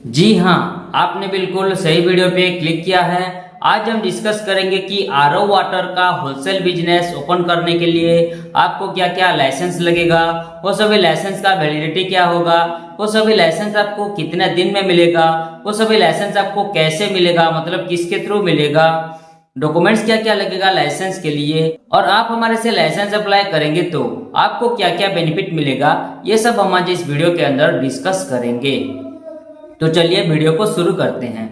जी हाँ, आपने बिल्कुल सही वीडियो पे क्लिक किया है। आज हम डिस्कस करेंगे कि आरओ वाटर का होलसेल बिजनेस ओपन करने के लिए आपको क्या क्या लाइसेंस लगेगा, वो सभी लाइसेंस का वैलिडिटी क्या होगा, वो सभी लाइसेंस आपको कितने दिन में मिलेगा, वो सभी लाइसेंस आपको कैसे मिलेगा, मतलब किसके थ्रू मिलेगा, डॉक्यूमेंट्स क्या क्या लगेगा लाइसेंस के लिए, और आप हमारे से लाइसेंस अप्लाई करेंगे तो आपको क्या क्या बेनिफिट मिलेगा, ये सब हम आज इस वीडियो के अंदर डिस्कस करेंगे। तो चलिए वीडियो को शुरू करते हैं।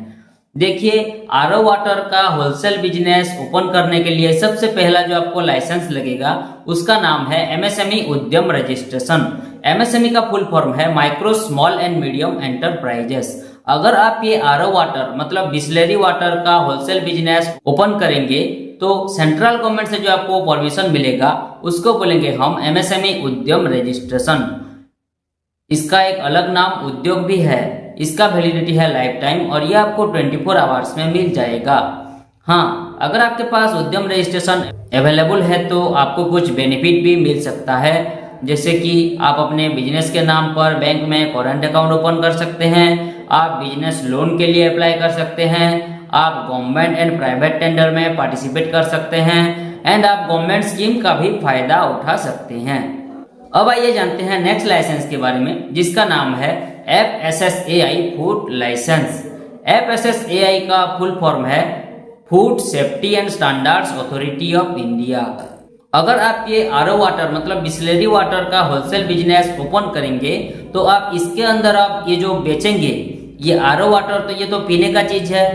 देखिए, आरओ वाटर का होलसेल बिजनेस ओपन करने के लिए सबसे पहला जो आपको लाइसेंस लगेगा उसका नाम है एमएसएमई उद्यम रजिस्ट्रेशन। एमएसएमई का फुल फॉर्म है micro small and medium enterprises. अगर आप ये आरओ वाटर मतलब बिस्लरी वाटर का होलसेल बिजनेस ओपन करेंगे तो सेंट्रल गवर्नमेंट से जो आपको परमिशन मिलेगा उसको बोलेंगे हम एमएसएमई उद्यम रजिस्ट्रेशन। इसका एक अलग नाम उद्योग भी है। इसका वैलिडिटी है लाइफ टाइम और ये आपको 24 आवर्स में मिल जाएगा। हाँ, अगर आपके पास उद्यम रजिस्ट्रेशन अवेलेबल है तो आपको कुछ बेनिफिट भी मिल सकता है, जैसे कि आप अपने बिजनेस के नाम पर बैंक में करंट अकाउंट ओपन कर सकते हैं, आप बिजनेस लोन के लिए अप्लाई कर सकते हैं, आप गवर्नमेंट एंड प्राइवेट टेंडर में पार्टिसिपेट कर सकते हैं एंड आप गवर्नमेंट स्कीम का भी फायदा उठा सकते हैं। अब आइए जानते हैं नेक्स्ट लाइसेंस के बारे में, जिसका नाम है FSSAI फूड लाइसेंस। FSSAI का फुल फॉर्म है food safety and standards authority of India. अगर आप ये आरओ वाटर मतलब बिस्लरी वाटर का होलसेल बिजनेस ओपन करेंगे तो आप इसके अंदर आप ये जो बेचेंगे ये आरओ वाटर, तो ये तो पीने का चीज है,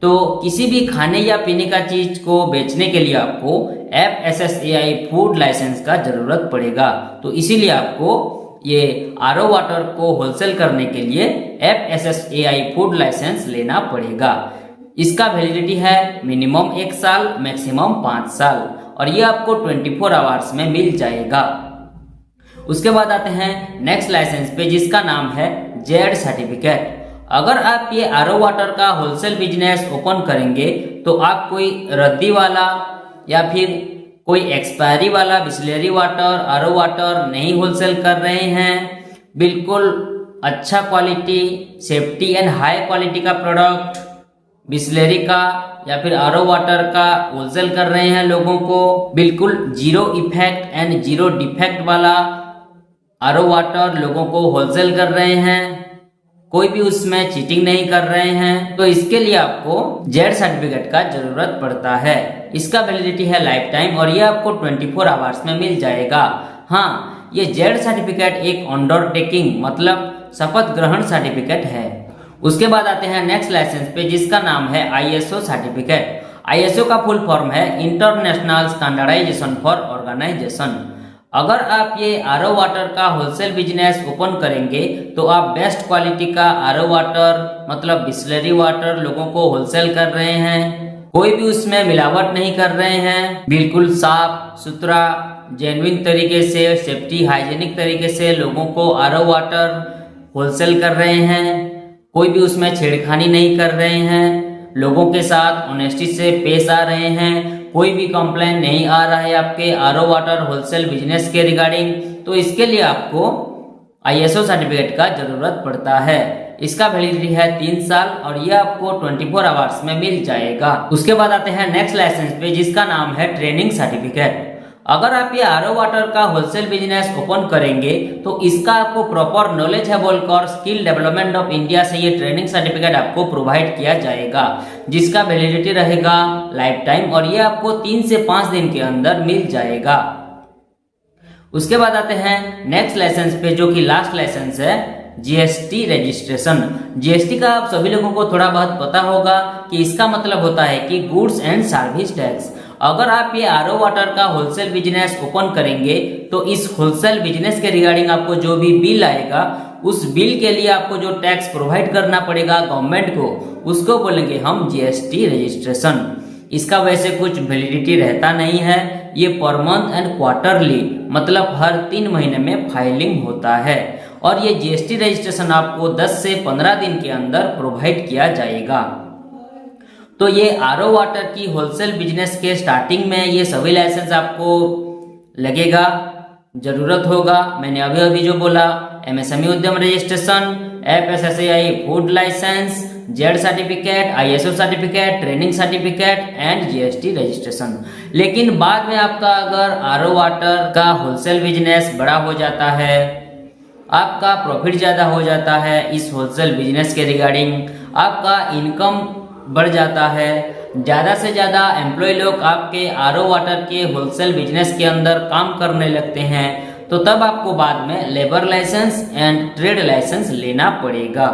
तो किसी भी खाने या पीने का चीज को बेचने के लिए आपको FSSAI फूड लाइसेंस का जरूरत पड़ेगा। तो इसीलिए आपको ये आरओ वाटर को होलसेल करने के लिए FSSAI फूड लाइसेंस लेना पड़ेगा। इसका वैलिडिटी है मिनिमम 1 साल, मैक्सिमम 5 साल और ये आपको 24 आवर्स में मिल जाएगा। उसके बाद आते हैं नेक्स्ट लाइसेंस पे, जिसका नाम है जेड सर्टिफिकेट। अगर आप ये आरओ वाटर का होलसेल बिजनेस ओपन करेंगे तो आप कोई रद्दी वाला या फिर कोई एक्सपायरी वाला बिस्लरी वाटर आरओ वाटर नहीं होलसेल कर रहे हैं, बिल्कुल अच्छा quality safety and high quality का प्रोडक्ट बिस्लरी का या फिर आरओ वाटर का होलसेल कर रहे हैं लोगों को, बिल्कुल zero effect and zero defect वाला आरओ वाटर लोगों को होलसेल कर रहे हैं, कोई भी उसमें चीटिंग नहीं कर रहे हैं, तो इसके लिए आपको जेड सर्टिफिकेट का जरूरत पड़ता है। इसका वैलिडिटी है लाइफ टाइम और ये आपको 24 आवर्स में मिल जाएगा। हाँ, ये जेड सर्टिफिकेट एक अंडरटेकिंग मतलब शपथ ग्रहण सर्टिफिकेट है। उसके बाद आते हैं नेक्स्ट लाइसेंस पे, जिसका नाम है ISO सर्टिफिकेट। ISO का फुल फॉर्म है इंटरनेशनल स्टैंडर्डाइजेशन फॉर ऑर्गेनाइजेशन। अगर आप ये आरओ वाटर का होलसेल बिजनेस ओपन करेंगे तो आप बेस्ट क्वालिटी का आरओ वाटर मतलब बिस्लरी वाटर लोगों को होलसेल कर रहे हैं, कोई भी उसमें मिलावट नहीं कर रहे हैं, बिल्कुल साफ सुथरा जेन्युइन तरीके से सेफ्टी हाइजेनिक तरीके से लोगों को आरओ वाटर होलसेल कर रहे हैं, कोई भी उसमें छेड़खानी नहीं कर रहे हैं, लोगों के साथ ऑनेस्टी से पेश आ रहे हैं, कोई भी कंप्लेंट नहीं आ रहा है आपके आरओ वाटर होलसेल बिजनेस के रिगार्डिंग, तो इसके लिए आपको ISO सर्टिफिकेट का जरूरत पड़ता है। इसका वैलिडिटी है 3 साल और ये आपको 24 आवर्स में मिल जाएगा। उसके बाद आते हैं नेक्स्ट लाइसेंस पे, जिसका नाम है ट्रेनिंग सर्टिफिकेट। अगर आप ये आरओ वाटर का होलसेल बिजनेस ओपन करेंगे तो इसका आपको प्रॉपर नॉलेज है बोलकर स्किल डेवलपमेंट ऑफ इंडिया से ये ट्रेनिंग सर्टिफिकेट आपको प्रोवाइड किया जाएगा, जिसका वैलिडिटी रहेगा लाइफ टाइम और ये आपको 3 से 5 दिन के अंदर मिल जाएगा। उसके बाद आते हैं नेक्स्ट लाइसेंस पे, जो कि लास्ट लाइसेंस है GST रजिस्ट्रेशन। GST का आप सभी लोगों को थोड़ा बहुत पता होगा कि इसका मतलब होता है कि गुड्स एंड सर्विस टैक्स। अगर आप ये आरओ वाटर का होलसेल बिजनेस ओपन करेंगे तो इस होलसेल बिजनेस के रिगार्डिंग आपको जो भी बिल आएगा उस बिल के लिए आपको जो टैक्स प्रोवाइड करना पड़ेगा गवर्नमेंट को, उसको बोलेंगे हम GST रजिस्ट्रेशन। इसका वैसे कुछ वैलिडिटी रहता नहीं है, ये पर मंथ एंड क्वार्टरली मतलब हर 3 महीने में फाइलिंग होता है और ये GST रजिस्ट्रेशन आपको 10 से 15 दिन के अंदर प्रोवाइड किया जाएगा। तो ये आरओ वाटर की होलसेल बिजनेस के स्टार्टिंग में ये सभी लाइसेंस आपको लगेगा, जरूरत होगा। मैंने अभी अभी जो बोला MSME Udyam registration, FSSAI food licence, zed certificate, ISO certificate, training certificate and GST registration. लेकिन बाद में आपका अगर RO वाटर का होलसेल बिजनेस बड़ा हो जाता है, आपका प्रॉफिट ज़्यादा हो जाता है, इस होलसेल बिजनेस के रिगार्डिंग आपका इनकम बढ़ जाता है, ज़्यादा से ज़्यादा एम्प्लॉय लोग आपके RO वाटर के होलसेल बिजनेस के अंदर काम करने लगते हैं, तो तब आपको बाद में labour licence and trade licence लेना पड़ेगा।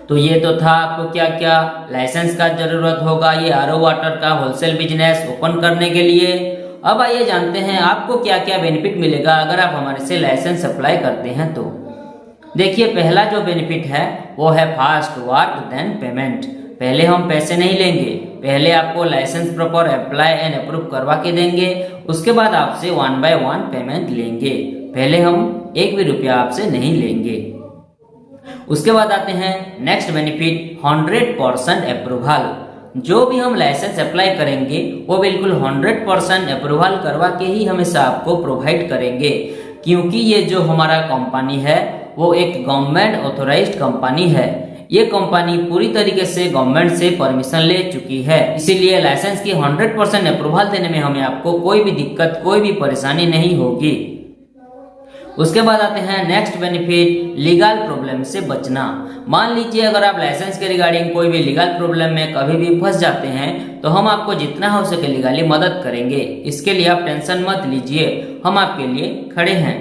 तो ये तो था आपको क्या क्या लाइसेंस का जरूरत होगा ये RO वाटर का होलसेल बिजनेस ओपन करने के लिए। अब आइए जानते हैं आपको क्या क्या बेनिफिट मिलेगा अगर आप हमारे से लाइसेंस अप्लाई करते हैं तो। देखिए, पहला जो बेनिफिट है वो है फास्ट वर्क देन पेमेंट। पहले हम पैसे नहीं लेंगे, पहले आपको licence proper apply and approve करवा के देंगे, उसके बाद आपसे 1 by 1 पेमेंट लेंगे। पहले हम 1 भी रुपया आपसे नहीं लेंगे। उसके बाद आते हैं नेक्स्ट बेनिफिट 100% अप्रूवल। जो भी हम लाइसेंस अप्लाई करेंगे वो बिल्कुल 100% अप्रूवल करवा के ही हमेशा आपको प्रोवाइड करेंगे, क्योंकि ये जो हमारा कंपनी है वो एक गवर्नमेंट ऑथोराइज्ड कंपनी है। ये कंपनी पूरी तरीके से गवर्नमेंट से परमिशन ले चुकी है, इसीलिए लाइसेंस की 100% अप्रूवल देने में हमें आपको कोई भी दिक्कत, कोई भी परेशानी नहीं होगी। उसके बाद आते हैं नेक्स्ट बेनिफिट लीगल प्रॉब्लम से बचना। मान लीजिए अगर आप लाइसेंस के रिगार्डिंग कोई भी लीगल प्रॉब्लम में कभी भी फंस जाते हैं तो हम आपको जितना हो सके लीगली मदद करेंगे। इसके लिए आप टेंशन मत लीजिए, हम आपके लिए खड़े हैं।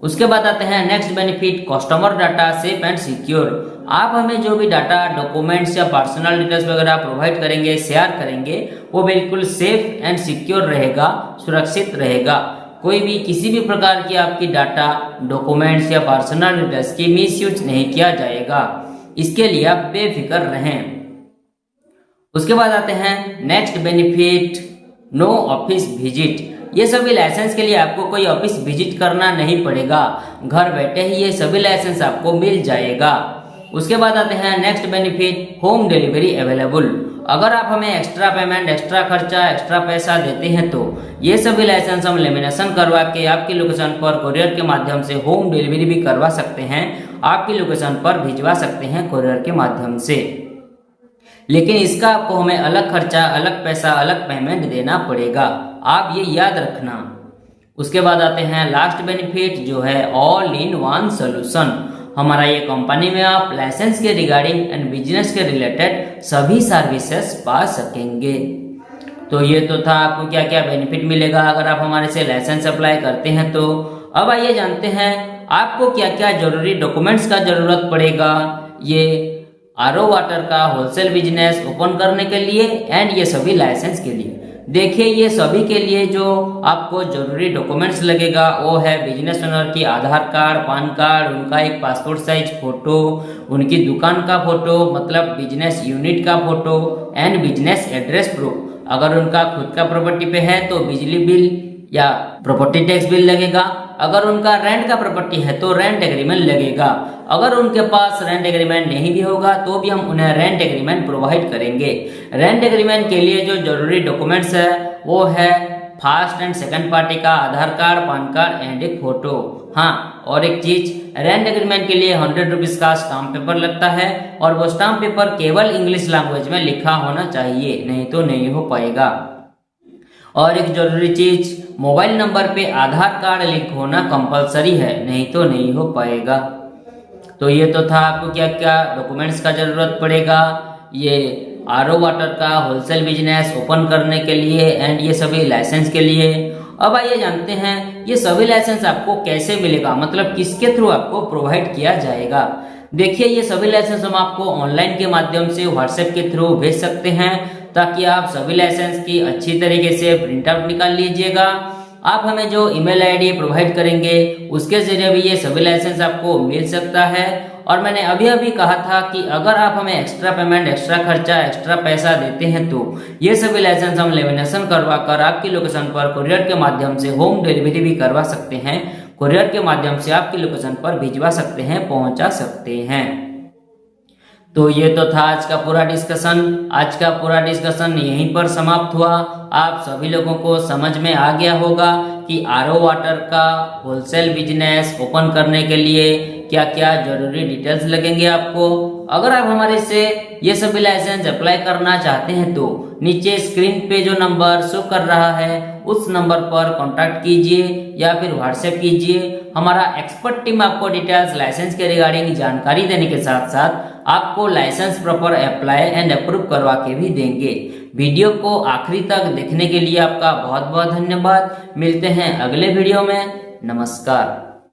उसके बाद आते हैं next benefit customer data safe and secure. आप हमें जो भी डाटा, डॉक्यूमेंट्स या पर्सनल डिटेल्स वगैरह प्रोवाइड करेंगे, शेयर करेंगे, वो बिल्कुल सेफ एंड सिक्योर रहेगा, सुरक्षित रहेगा। कोई भी किसी भी प्रकार की आपकी डाटा, डॉक्यूमेंट्स या पर्सनल डिटेल्स की मिसयूज नहीं किया जाएगा, इसके लिए आप बेफिक्र रहें। उसके बाद आते हैं next benefit no office visit. ये सभी लाइसेंस के लिए आपको कोई ऑफिस विजिट करना नहीं पड़ेगा, घर बैठे ही ये सभी लाइसेंस आपको मिल जाएगा। उसके बाद आते हैं next benefit home delivery available. अगर आप हमें एक्स्ट्रा पेमेंट, एक्स्ट्रा खर्चा, एक्स्ट्रा पैसा देते हैं तो ये सभी लाइसेंस हम लेमिनेशन करवा के आपकी लोकेशन पर कोरियर के माध्यम से होम डिलीवरी भी करवा सकते हैं, आपकी लोकेशन पर भिजवा सकते हैं कोरियर के माध्यम से। लेकिन इसका आपको हमें अलग खर्चा, अलग पैसा, अलग पेमेंट देना पड़ेगा, आप ये याद रखना। उसके बाद आते हैं लास्ट बेनिफिट जो है ऑल इन वन सोल्यूशन। हमारा ये कंपनी में आप लाइसेंस के रिगार्डिंग एंड बिजनेस के रिलेटेड सभी सर्विसेज पा सकेंगे। तो ये तो था आपको क्या क्या बेनिफिट मिलेगा अगर आप हमारे से लाइसेंस अप्लाई करते हैं तो। अब आइए जानते हैं आपको क्या क्या जरूरी डॉक्यूमेंट्स का जरूरत पड़ेगा ये RO वाटर का होलसेल बिजनेस ओपन करने के लिए एंड ये सभी लाइसेंस के लिए। देखिए, ये सभी के लिए जो आपको जरूरी डॉक्यूमेंट्स लगेगा वो है बिजनेस ओनर की आधार कार्ड, पान कार्ड, उनका एक पासपोर्ट साइज फोटो, उनकी दुकान का फोटो मतलब बिजनेस यूनिट का photo and business address proof. अगर उनका खुद का प्रॉपर्टी पे है तो बिजली बिल या प्रॉपर्टी टैक्स बिल लगेगा। अगर उनका रेंट का प्रॉपर्टी है तो रेंट एग्रीमेंट लगेगा। अगर उनके पास रेंट एग्रीमेंट नहीं भी होगा तो भी हम उन्हें रेंट एग्रीमेंट प्रोवाइड करेंगे। रेंट एग्रीमेंट के लिए जो जरूरी डॉक्यूमेंट्स है वो है फर्स्ट एंड सेकंड पार्टी का आधार कार्ड, पान कार्ड एंड एक फोटो। हाँ, और एक चीज, रेंट एग्रीमेंट के लिए 100 रुपीज का स्टाम्प पेपर लगता है और वो स्टाम्प पेपर केवल इंग्लिश लैंग्वेज में लिखा होना चाहिए, नहीं तो नहीं हो पाएगा। और एक जरूरी चीज, मोबाइल नंबर पे आधार कार्ड लिंक होना कंपलसरी है, नहीं तो नहीं हो पाएगा। तो ये तो था आपको क्या क्या डॉक्यूमेंट्स का जरूरत पड़ेगा ये RO वाटर का होलसेल बिजनेस ओपन करने के लिए एंड ये सभी लाइसेंस के लिए। अब आइए जानते हैं ये सभी लाइसेंस आपको कैसे मिलेगा, मतलब किसके थ्रू आपको प्रोवाइड किया जाएगा। देखिए, ये सभी लाइसेंस हम आपको ऑनलाइन के माध्यम से व्हाट्सएप के थ्रू भेज सकते हैं ताकि आप सभी लाइसेंस की अच्छी तरीके से प्रिंट आउट निकाल लीजिएगा। आप हमें जो ईमेल आईडी प्रोवाइड करेंगे उसके जरिए भी ये सभी लाइसेंस आपको मिल सकता है। और मैंने अभी कहा था कि अगर आप हमें एक्स्ट्रा पेमेंट, एक्स्ट्रा खर्चा, एक्स्ट्रा पैसा देते हैं तो ये सभी लाइसेंस हम लेमिनेशन करवा कर आपकी लोकेशन पर कोरियर के माध्यम से होम डिलीवरी भी करवा सकते हैं, कोरियर के माध्यम से आपकी लोकेशन पर भिजवा सकते हैं, पहुंचा सकते हैं। तो ये तो था आज का पूरा डिस्कशन। आज का पूरा डिस्कशन यहीं पर समाप्त हुआ। आप सभी लोगों को समझ में आ गया होगा कि RO वाटर का होलसेल बिजनेस ओपन करने के लिए क्या क्या जरूरी डिटेल्स लगेंगे आपको। अगर आप हमारे से ये सभी लाइसेंस अप्लाई करना चाहते हैं तो नीचे स्क्रीन पे जो नंबर शो कर रहा है उस नंबर पर कांटेक्ट कीजिए या फिर व्हाट्सएप कीजिए। हमारा एक्सपर्ट टीम आपको डिटेल्स लाइसेंस के रिगार्डिंग जानकारी देने के साथ साथ आपको licence proper apply and approve करवा के भी देंगे। वीडियो को आखिरी तक देखने के लिए आपका बहुत बहुत धन्यवाद। मिलते हैं अगले वीडियो में। नमस्कार।